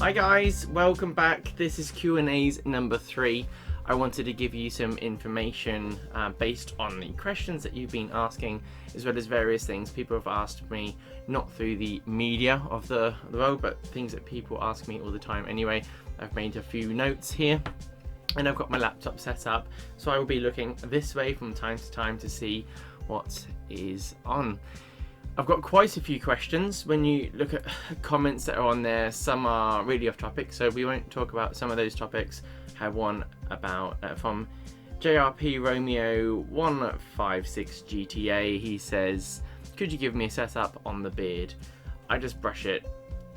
Hi guys, welcome back. This is Q&As number 3. I wanted to give you some information based on the questions that you've been asking, as well as various things people have asked me, not through the media of the world, but things that people ask me all the time anyway. I've made a few notes here and I've got my laptop set up, so I will be looking this way from time to time to see what is on. I've got quite a few questions. When you look at comments that are on there, some are really off topic, so we won't talk about some of those topics. I have one about from JRP Romeo 156 GTA. He says, could you give me a setup on the beard? I just brush it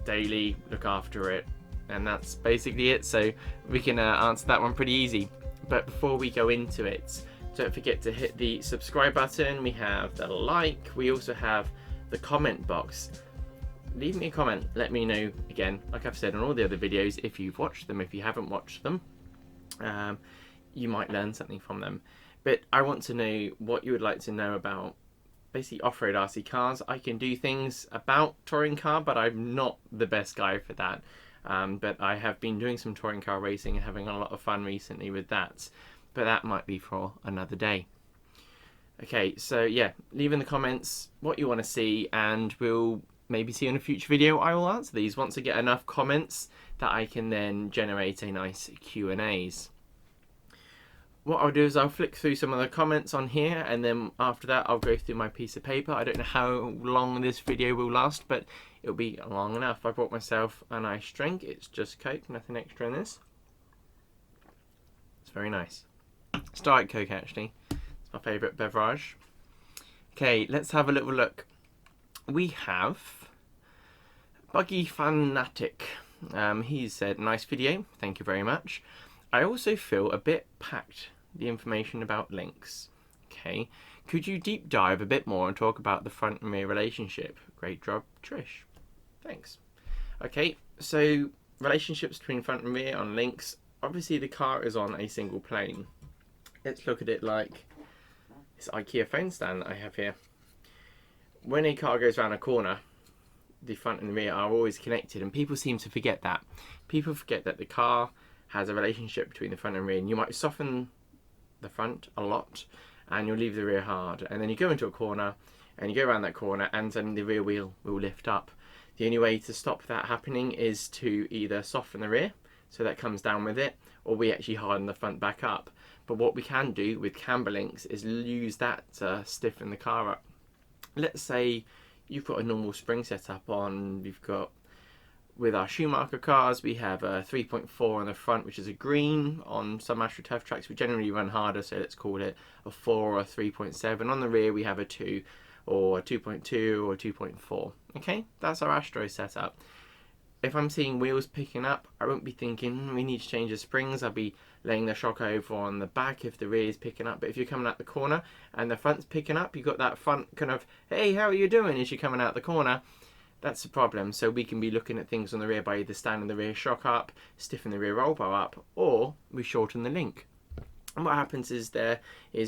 daily, look after it, and that's basically it. So we can answer that one pretty easy. But before we go into it, don't forget to hit the subscribe button. We have the like. We also have the comment box. Leave me a comment, let me know, again, like I've said on all the other videos, if you've watched them. If you haven't watched them, you might learn something from them. But I want to know what you would like to know about basically off-road RC cars. I can do things about touring car, but I'm not the best guy for that. But I have been doing some touring car racing and having a lot of fun recently with that. But that might be for another day. Okay, so yeah, leave in the comments what you want to see, and we'll maybe see in a future video. I will answer these once I get enough comments that I can then generate a nice Q&As. What I'll do is I'll flick through some of the comments on here, and then after that I'll go through my piece of paper. I don't know how long this video will last, but it'll be long enough. I brought myself a nice drink. It's just Coke, nothing extra in this. It's very nice. It's Diet Coke actually. My favourite beverage. Okay, let's have a little look. We have Buggy Fanatic. He said, nice video, thank you very much. I also feel a bit packed, the information about links. Okay, could you deep dive a bit more and talk about the front and rear relationship? Great job, Trish. Thanks. Okay, so relationships between front and rear on links. Obviously the car is on a single plane. Let's look at it like this IKEA phone stand that I have here. When a car goes around a corner, the front and the rear are always connected, and people seem to forget that. People forget that the car has a relationship between the front and rear, and you might soften the front a lot and you'll leave the rear hard, and then you go into a corner and you go around that corner and then the rear wheel will lift up. The only way to stop that happening is to either soften the rear so that comes down with it, or we actually harden the front back up. But what we can do with camber links is use that to stiffen the car up. Let's say you've got a normal spring setup on, we've got, with our Schumacher cars, we have a 3.4 on the front, which is a green. On some AstroTurf tracks, we generally run harder, so let's call it a 4 or a 3.7. On the rear, we have a 2 or a 2.2 or a 2.4. Okay, that's our Astro setup. If I'm seeing wheels picking up, I won't be thinking we need to change the springs. I'll be laying the shock over on the back if the rear is picking up. But if you're coming out the corner and the front's picking up, you've got that front kind of, hey, how are you doing as you're coming out the corner. That's the problem. So we can be looking at things on the rear by either standing the rear shock up, stiffen the rear roll bar up, or we shorten the link. And what happens is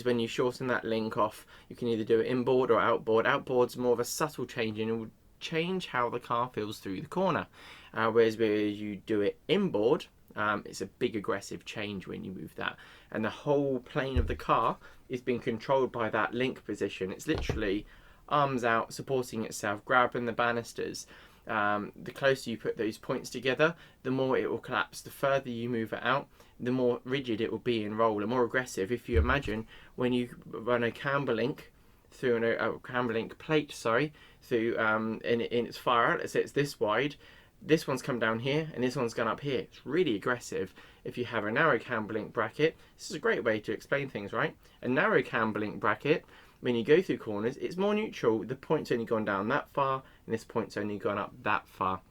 when you shorten that link off, you can either do it inboard or outboard. Outboard's more of a subtle change, and it will change how the car feels through the corner. Whereas where you do it inboard, it's a big aggressive change when you move that, and the whole plane of the car is being controlled by that link position. It's literally arms out, supporting itself, grabbing the banisters. The closer you put those points together, the more it will collapse. The further you move it out, the more rigid it will be in roll and more aggressive. If you imagine when you run a camber link through a camber link plate, through in its far outlet, so it's this wide. This one's come down here and this one's gone up here. It's really aggressive. If you have a narrow camber link bracket, this is a great way to explain things, right? A narrow camber link bracket, when you go through corners, it's more neutral. The point's only gone down that far and this point's only gone up that far.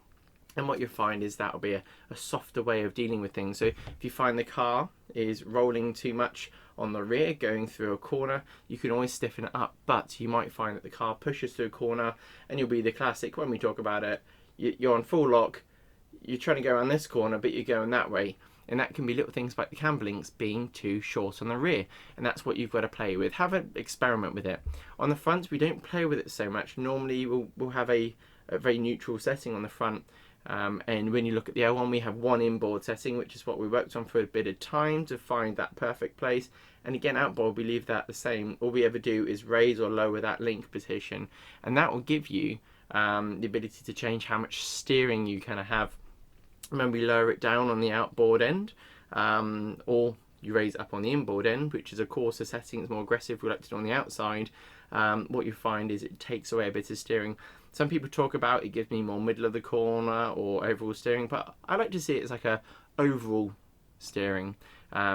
And what you'll find is that'll be a softer way of dealing with things. So if you find the car is rolling too much on the rear, going through a corner, you can always stiffen it up. But you might find that the car pushes through a corner, and you'll be the classic when we talk about it. You're on full lock, you're trying to go around this corner, but you're going that way. And that can be little things like the camber links being too short on the rear. And that's what you've got to play with. Have an experiment with it. On the front, we don't play with it so much. Normally, we'll have a very neutral setting on the front. And when you look at the L1, we have one inboard setting, which is what we worked on for a bit of time to find that perfect place. And again, outboard, we leave that the same. All we ever do is raise or lower that link position, and that will give you the ability to change how much steering you kind of have. Remember, we lower it down on the outboard end, or you raise it up on the inboard end, which is a coarser setting. It's more aggressive. We like to do it on the outside. What you find is it takes away a bit of steering. Some people talk about it gives me more middle of the corner or overall steering, but I like to see it as like a overall steering.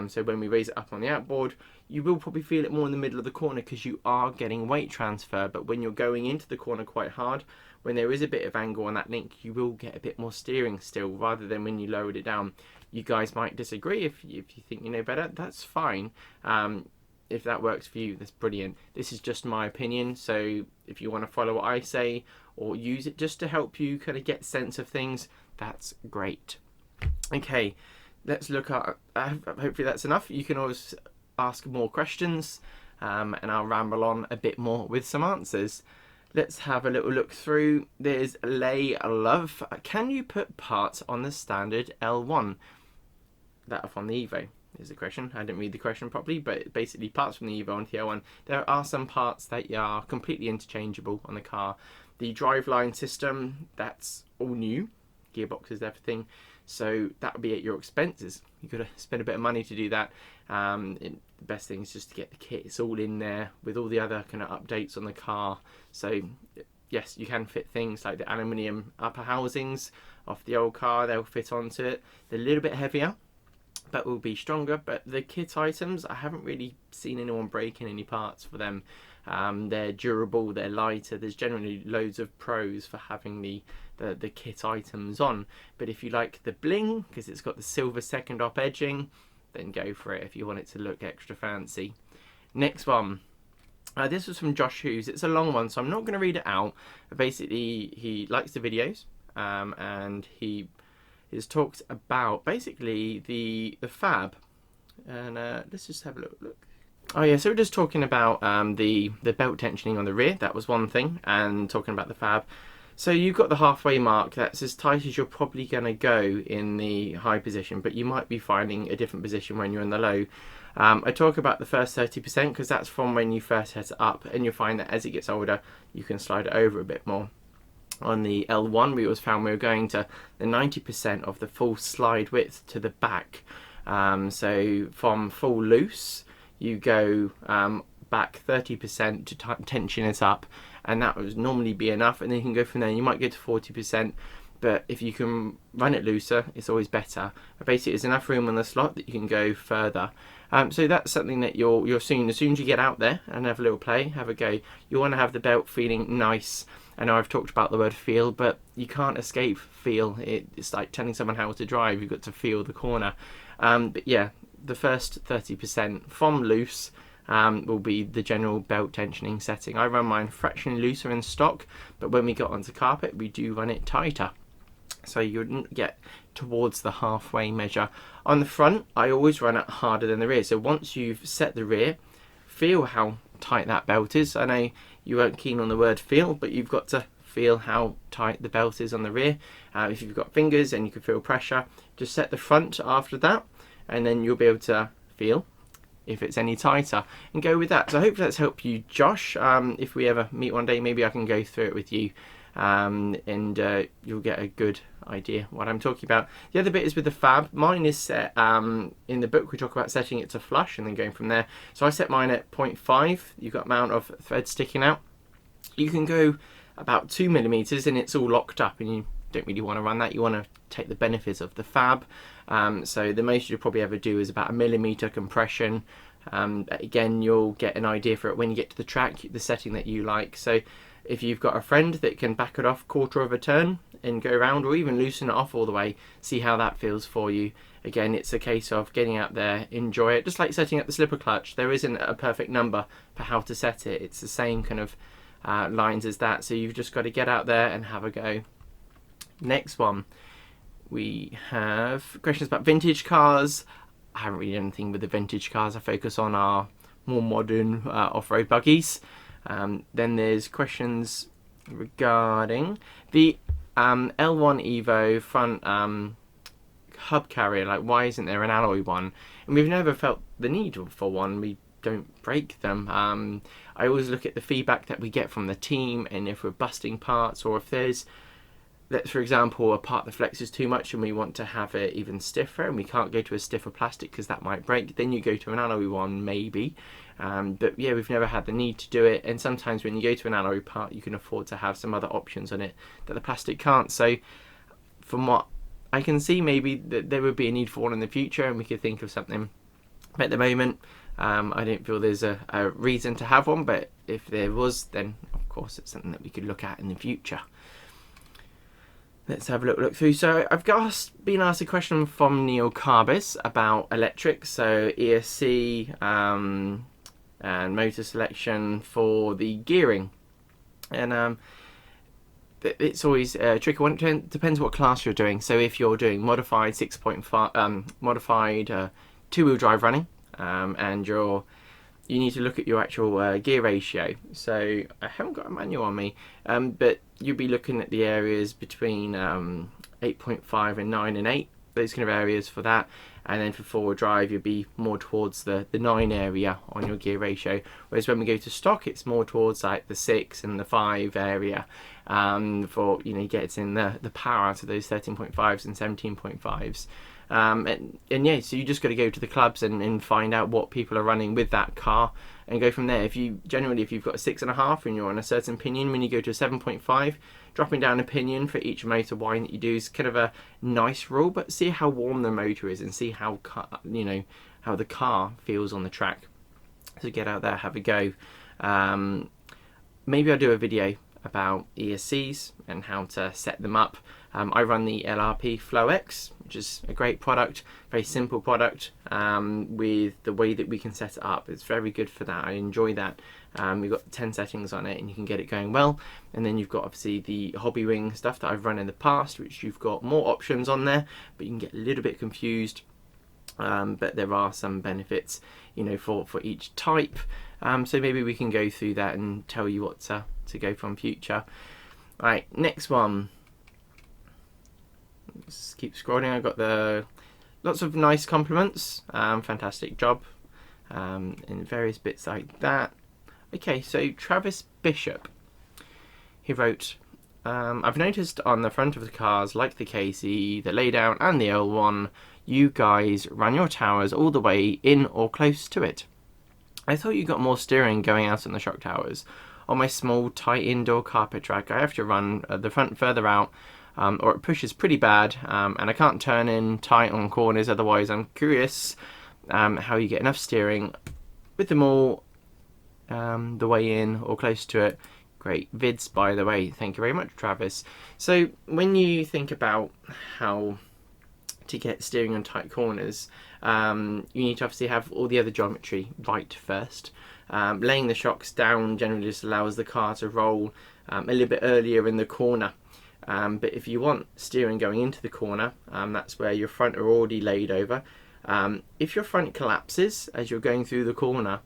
So when we raise it up on the outboard, you will probably feel it more in the middle of the corner because you are getting weight transfer. But when you're going into the corner quite hard, when there is a bit of angle on that link, you will get a bit more steering still, rather than when you lowered it down. You guys might disagree. If you think you know better, that's fine. If that works for you, that's brilliant. This is just my opinion, so if you want to follow what I say or use it just to help you kind of get sense of things, that's great. Okay, let's look at, hopefully that's enough. You can always ask more questions, and I'll ramble on a bit more with some answers. Let's have a little look through. There's Lay Love. Can you put parts on the standard L1? That from the Evo is the question. I didn't read the question properly, but basically parts from the Evo onto the L1. There are some parts that are completely interchangeable on the car. The driveline system, that's all new. Gearboxes, everything. So that would be at your expenses. You've got to spend a bit of money to do that. The best thing is just to get the kit. It's all in there with all the other kind of updates on the car. So yes, you can fit things like the aluminium upper housings off the old car. They'll fit onto it. They're a little bit heavier, but will be stronger. But the kit items, I haven't really seen anyone breaking any parts for them. They're durable, they're lighter. There's generally loads of pros for having the kit items on. But if you like the bling, because it's got the silver second op edging, then go for it if you want it to look extra fancy. Next one. This was from Josh Hughes. It's a long one, so I'm not going to read it out. But basically, he likes the videos, and he has talked about basically the fab. And let's just have a look. Oh yeah, so we're just talking about the belt tensioning on the rear. That was one thing, and talking about the fab. So you've got the halfway mark. That's as tight as you're probably going to go in the high position, but you might be finding a different position when you're in the low. I talk about the first 30% because that's from when you first set it up, and you'll find that as it gets older, you can slide it over a bit more. On the L1, we always found we were going to the 90% of the full slide width to the back. So from full loose, you go back 30% to tension it up, and that would normally be enough, and then you can go from there. You might go to 40%, but if you can run it looser, it's always better. But basically, there's enough room on the slot that you can go further. So that's something that you're seeing as soon as you get out there and have a little play, have a go. You want to have the belt feeling nice. I know I've talked about the word feel, but you can't escape feel. It's like telling someone how to drive. You've got to feel the corner. But yeah, the first 30% from loose will be the general belt tensioning setting. I run mine fractionally looser in stock, but when we got onto carpet, we do run it tighter. So you wouldn't get towards the halfway measure. On the front, I always run it harder than the rear. So once you've set the rear, feel how tight that belt is. I know you weren't keen on the word feel, but you've got to feel how tight the belt is on the rear. If you've got fingers and you can feel pressure, just set the front after that, and then you'll be able to feel if it's any tighter and go with that. So I hope that's helped you, Josh. If we ever meet one day, maybe I can go through it with you, and you'll get a good idea what I'm talking about. The other bit is with the fab. Mine is set in the book we talk about setting it to flush and then going from there. So I set mine at 0.5. You've got amount of thread sticking out. You can go about 2 millimeters and it's all locked up, and you don't really want to run that. You want to take the benefits of the fab. So the most you'll probably ever do is about 1 millimeter compression. Again, you'll get an idea for it when you get to the track, the setting that you like. So if you've got a friend that can back it off quarter of a turn and go around, or even loosen it off all the way, see how that feels for you. Again, it's a case of getting out there, enjoy it. Just like setting up the slipper clutch, there isn't a perfect number for how to set it. It's the same kind of lines as that. So you've just got to get out there and have a go. Next one, we have questions about vintage cars. I haven't really done anything with the vintage cars. I focus on our more modern off-road buggies. Then there's questions regarding the L1 Evo front hub carrier, like why isn't there an alloy one? And we've never felt the need for one. We don't break them. I always look at the feedback that we get from the team, and if we're busting parts, or if there's, let's for example, a part that flexes too much and we want to have it even stiffer and we can't go to a stiffer plastic because that might break, then you go to an alloy one maybe. But yeah, we've never had the need to do it, and sometimes when you go to an alloy part you can afford to have some other options on it that the plastic can't. So from what I can see, maybe that there would be a need for one in the future and we could think of something. But at the moment, I don't feel there's a reason to have one, but if there was, then of course it's something that we could look at in the future. Let's have a look through. So I've been asked a question from Neil Carbis about electric, so ESC and motor selection for the gearing. And it's always a tricky one. It depends what class you're doing. So if you're doing modified 6.5, modified two-wheel drive running, and you need to look at your actual gear ratio. So I haven't got a manual on me, but you'll be looking at the areas between 8.5 and 9 and 8, those kind of areas for that. And then for four-wheel drive, you'll be more towards the 9 area on your gear ratio. Whereas when we go to stock, it's more towards like the 6 and the 5 area. For, you know, you get in the power out of those 13.5s and 17.5s. And yeah, so you just got to go to the clubs and find out what people are running with that car and go from there. If you've got a 6.5 and you're on a certain pinion, when you go to a 7.5, dropping down a pinion for each motor wind that you do is kind of a nice rule, but see how warm the motor is and see how the car feels on the track. So get out there, have a go. Maybe I'll do a video about ESCs and how to set them up. I run the LRP Flow X, which is a great product, very simple product, with the way that we can set it up. It's very good for that. I enjoy that. We've got 10 settings on it and you can get it going well. And then you've got obviously the Hobby Wing stuff that I've run in the past, which you've got more options on there, but you can get a little bit confused. But there are some benefits, you know, for each type. So maybe we can go through that and tell you what to go from future. Right, next one. Just keep scrolling. I got lots of nice compliments. Fantastic job. In various bits like that. Okay, so Travis Bishop. He wrote, I've noticed on the front of the cars, like the KC, the laydown and the L1, you guys run your towers all the way in or close to it. I thought you got more steering going out on the shock towers. On my small, tight indoor carpet track, I have to run the front further out, or it pushes pretty bad, and I can't turn in tight on corners. Otherwise, I'm curious how you get enough steering with them all the way in or close to it. Great vids, by the way. Thank you very much, Travis. So when you think about how to get steering on tight corners, you need to obviously have all the other geometry right first. Laying the shocks down generally just allows the car to roll a little bit earlier in the corner. But if you want steering going into the corner, that's where your front are already laid over. If your front collapses as you're going through the corner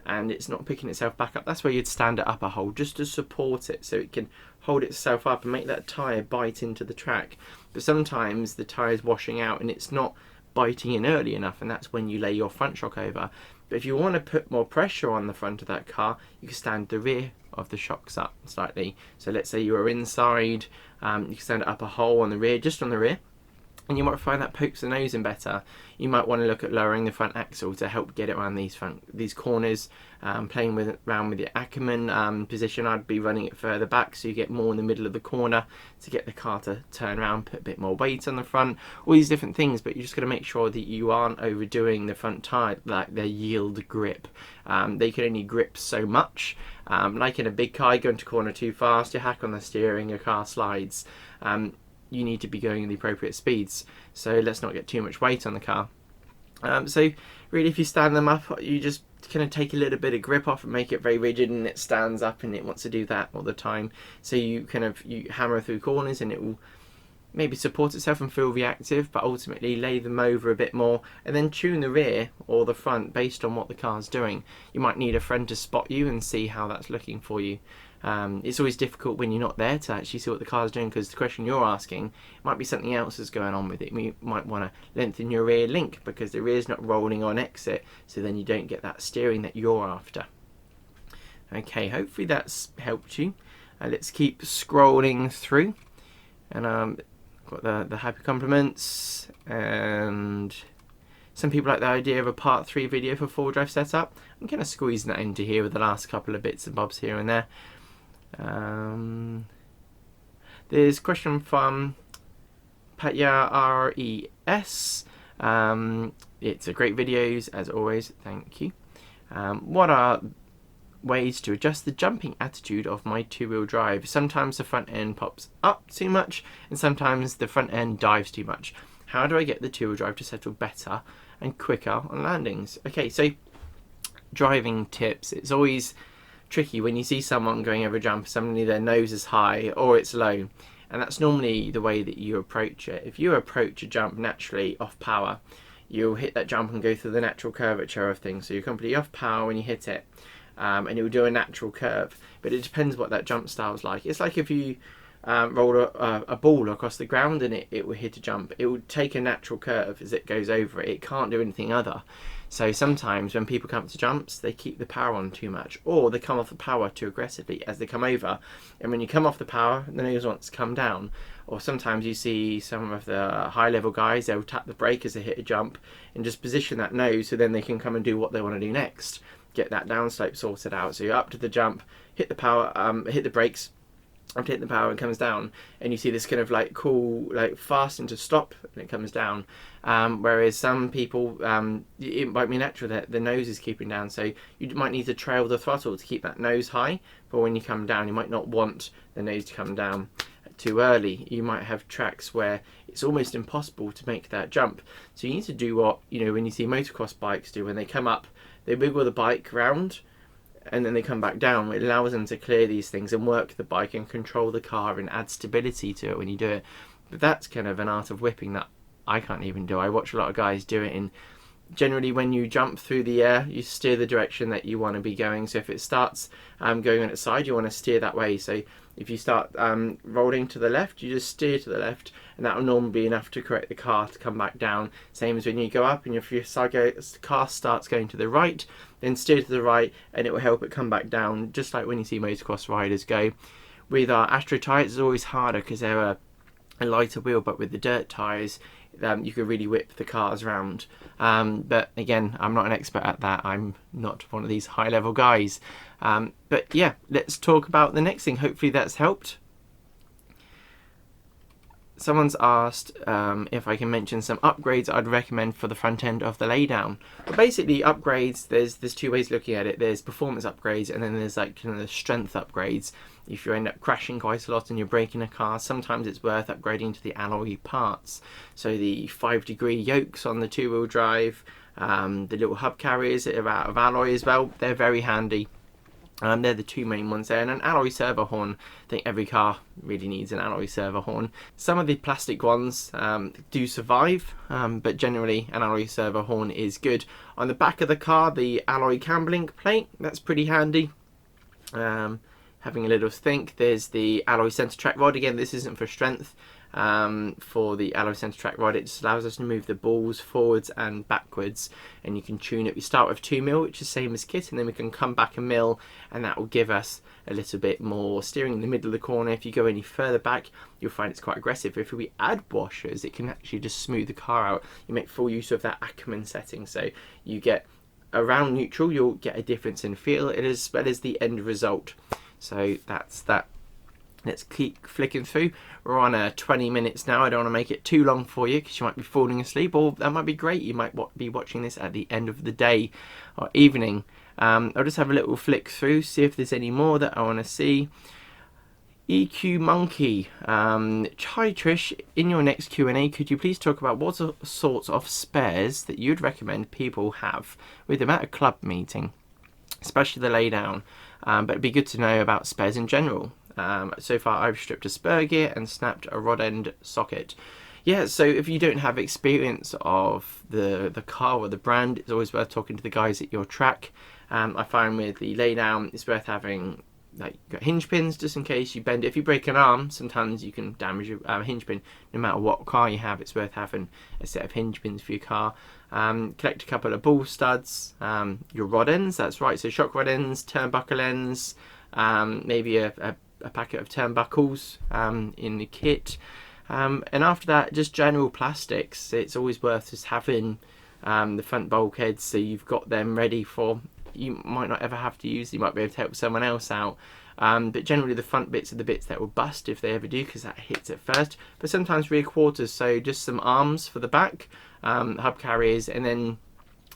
and it's not picking itself back up, that's where you'd stand it up a hole just to support it so it can hold itself up and make that tyre bite into the track. But sometimes the tyre is washing out and it's not biting in early enough, and that's when you lay your front shock over. But if you want to put more pressure on the front of that car, you can stand the rear of the shocks up slightly. So let's say you are inside, you can stand it up a hole on the rear, just on the rear, and you might find that pokes the nose in better. You might want to look at lowering the front axle to help get it around these corners. Playing around with the Ackerman position, I'd be running it further back so you get more in the middle of the corner to get the car to turn around, put a bit more weight on the front, all these different things. But you just got to make sure that you aren't overdoing the front tyre, like their yield grip. They can only grip so much. Like in a big car, you go into corner too fast, you hack on the steering, your car slides. You need to be going at the appropriate speeds, so let's not get too much weight on the car. So really, if you stand them up, you just kind of take a little bit of grip off and make it very rigid, and it stands up and it wants to do that all the time. So you hammer through corners and it will maybe support itself and feel reactive, but ultimately lay them over a bit more and then tune the rear or the front based on what the car's doing. You might need a friend to spot you and see how that's looking for you. It's always difficult when you're not there to actually see what the car's doing, because the question you're asking might be something else is going on with it. You might want to lengthen your rear link because the rear's not rolling on exit, so then you don't get that steering that you're after. Okay, hopefully that's helped you. Let's keep scrolling through, and got the happy compliments, and some people like the idea of a part 3 video for 4-wheel drive setup. I'm kind of squeezing that into here with the last couple of bits and bobs here and there. There's a question from Patya RES. It's a great videos as always, thank you. What are ways to adjust the jumping attitude of my 2-wheel drive? Sometimes the front end pops up too much and sometimes the front end dives too much. How do I get the 2-wheel drive to settle better and quicker on landings? Okay, so driving tips. It's always tricky when you see someone going over a jump, suddenly their nose is high or it's low, and that's normally the way that you approach it. If you approach a jump naturally off power, you'll hit that jump and go through the natural curvature of things. So you're completely off power when you hit it, and you'll do a natural curve, but it depends what that jump style is like. It's like if you roll a ball across the ground and it will hit a jump, it will take a natural curve as it goes over it. It can't do anything other. So sometimes when people come to jumps, they keep the power on too much, or they come off the power too aggressively as they come over. And when you come off the power, the nose wants to come down. Or sometimes you see some of the high level guys, they'll tap the brake as they hit a jump and just position that nose so then they can come and do what they want to do next. Get that downslope sorted out. So you're up to the jump, hit the power, hit the brakes, after hitting the power, and comes down, and you see this kind of like cool, like fast into stop, and it comes down. Whereas some people, it might be natural that the nose is keeping down, so you might need to trail the throttle to keep that nose high. But when you come down, you might not want the nose to come down too early. You might have tracks where it's almost impossible to make that jump. So you need to do what, you know, when you see motocross bikes do, when they come up, they wiggle the bike round, and then they come back down. It allows them to clear these things and work the bike and control the car and add stability to it when you do it. But that's kind of an art of whipping that I can't even do. I watch a lot of guys do it, and generally when you jump through the air, you steer the direction that you want to be going. So if it starts going on its side, you want to steer that way. So if you start rolling to the left, you just steer to the left, and that will normally be enough to correct the car to come back down. Same as when you go up and if your car starts going to the right, then steer to the right and it will help it come back down, just like when you see motocross riders go. With our Astro tyres, it's always harder because they're a lighter wheel, but with the dirt tyres, you could really whip the cars around. But again, I'm not an expert at that. I'm not one of these high level guys. But yeah, let's talk about the next thing. Hopefully that's helped. Someone's asked if I can mention some upgrades I'd recommend for the front end of the laydown. But basically upgrades, there's two ways of looking at it. There's performance upgrades, and then there's like kind of the strength upgrades. If you end up crashing quite a lot and you're breaking a car, sometimes it's worth upgrading to the alloy parts. So the 5-degree yokes on the 2-wheel drive, the little hub carriers that are out of alloy as well, they're very handy. They're the two main ones there, and an alloy servo horn. I think every car really needs an alloy servo horn. Some of the plastic ones do survive, but generally an alloy servo horn is good. On the back of the car, the alloy cam link plate, that's pretty handy. Having a little think, there's the alloy center track rod. Again, this isn't for strength. For the alloy center track rod, it just allows us to move the balls forwards and backwards, and you can tune it. We start with 2mm, which is the same as kit, and then we can come back a mil, and that will give us a little bit more steering in the middle of the corner. If you go any further back, you'll find it's quite aggressive. If we add washers, it can actually just smooth the car out. You make full use of that Ackerman setting, so you get around neutral, you'll get a difference in feel as well as the end result. So that's that. Let's keep flicking through. We're on 20 minutes now. I don't want to make it too long for you because you might be falling asleep, or that might be great. You might be watching this at the end of the day or evening. I'll just have a little flick through, see if there's any more that I want to see. EQ Monkey. Hi Trish, in your next Q&A, could you please talk about what sorts of spares that you'd recommend people have with them at a club meeting, especially the laydown? But it'd be good to know about spares in general. So far I've stripped a spur gear and snapped a rod end socket. Yeah, so if you don't have experience of the car or the brand, it's always worth talking to the guys at your track. I find with the laydown, it's worth having, like, you've got hinge pins just in case you bend it. If you break an arm, sometimes you can damage your hinge pin. No matter what car you have, it's worth having a set of hinge pins for your car. Collect a couple of ball studs, your rod ends, that's right, so shock rod ends, turnbuckle ends, maybe a packet of turnbuckles in the kit. And after that, just general plastics. It's always worth just having the front bulkheads, so you've got them ready for, you might not ever have to use, you might be able to help someone else out. But generally the front bits are the bits that will bust if they ever do, because that hits it first. But sometimes rear quarters, so just some arms for the back, hub carriers, and then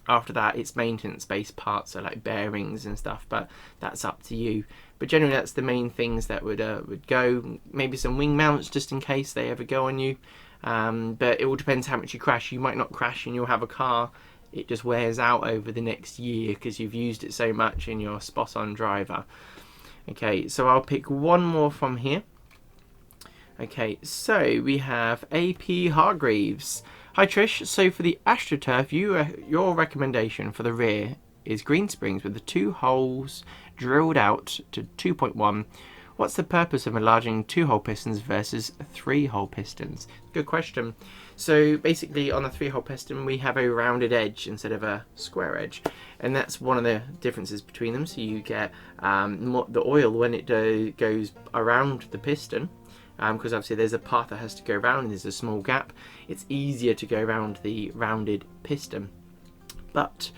after that it's maintenance based parts, so like bearings and stuff, but that's up to you. But generally that's the main things that would go. Maybe some wing mounts just in case they ever go on you. But it all depends how much you crash. You might not crash and you'll have a car, it just wears out over the next year because you've used it so much and you're a spot on driver. Okay, so I'll pick one more from here. Okay, so we have AP Hargreaves. Hi Trish, so for the AstroTurf, your recommendation for the rear is green springs with the 2 holes drilled out to 2.1. What's the purpose of enlarging 2-hole pistons versus 3-hole pistons? Good question. So basically on the 3-hole piston we have a rounded edge instead of a square edge, and that's one of the differences between them. So you get the oil when it goes around the piston, because obviously there's a path that has to go around and there's a small gap. It's easier to go around the rounded piston. But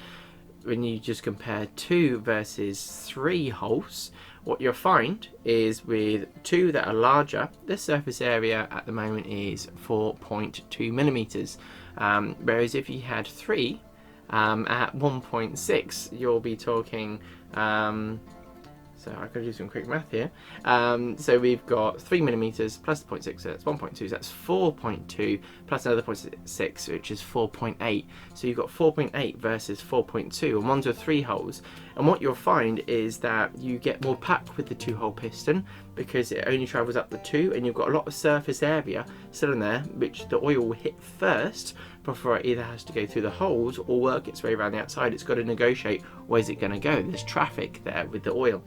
when you just compare 2 versus 3 holes, what you'll find is with 2 that are larger, the surface area at the moment is 4.2 millimeters, whereas if you had 3 at 1.6, you'll be talking, so I could do some quick math here. So we've got 3 millimeters plus the 0.6, so that's 1.2, so that's 4.2 plus another 0.6, which is 4.8. So you've got 4.8 versus 4.2, and one's with 3 holes. And what you'll find is that you get more pack with the 2-hole piston because it only travels up the 2, and you've got a lot of surface area still in there, which the oil will hit first before it either has to go through the holes or work its way around the outside. It's got to negotiate where's it going to go. There's traffic there with the oil.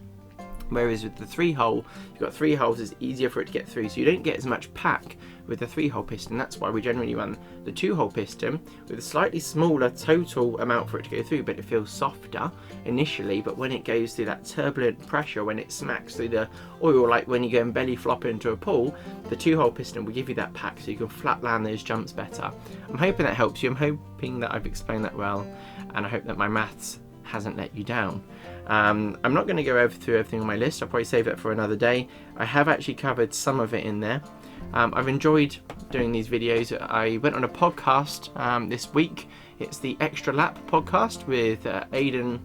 Whereas with the 3-hole, you've got 3 holes, it's easier for it to get through, so you don't get as much pack with the 3-hole piston. That's why we generally run the 2-hole piston with a slightly smaller total amount for it to go through, but it feels softer initially. But when it goes through that turbulent pressure, when it smacks through the oil, like when you go and belly flop into a pool, the 2-hole piston will give you that pack so you can flat land those jumps better. I'm hoping that helps you. I'm hoping that I've explained that well, and I hope that my maths hasn't let you down. I'm not going to go through everything on my list. I'll probably save it for another day. I have actually covered some of it in there. I've enjoyed doing these videos. I went on a podcast this week. It's the Extra Lap podcast with Aidan,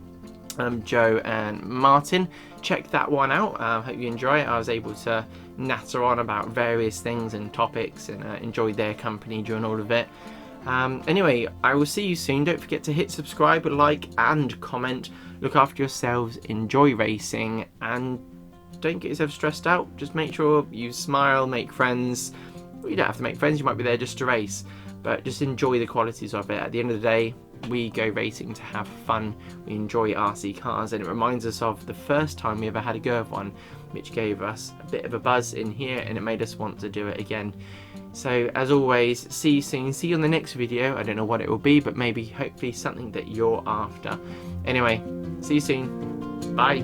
Joe and Martin. Check that one out. Hope you enjoy it. I was able to natter on about various things and topics, and enjoyed their company during all of it. Anyway, I will see you soon. Don't forget to hit subscribe, like and comment. Look after yourselves, enjoy racing, and don't get yourself stressed out. Just make sure you smile, make friends. Well, you don't have to make friends, you might be there just to race, but just enjoy the qualities of it. At the end of the day, we go racing to have fun. We enjoy RC cars, and it reminds us of the first time we ever had a go of one, which gave us a bit of a buzz in here, and it made us want to do it again. So as always, see you soon. See you on the next video. I don't know what it will be, but maybe hopefully something that you're after. Anyway, see you soon. Bye.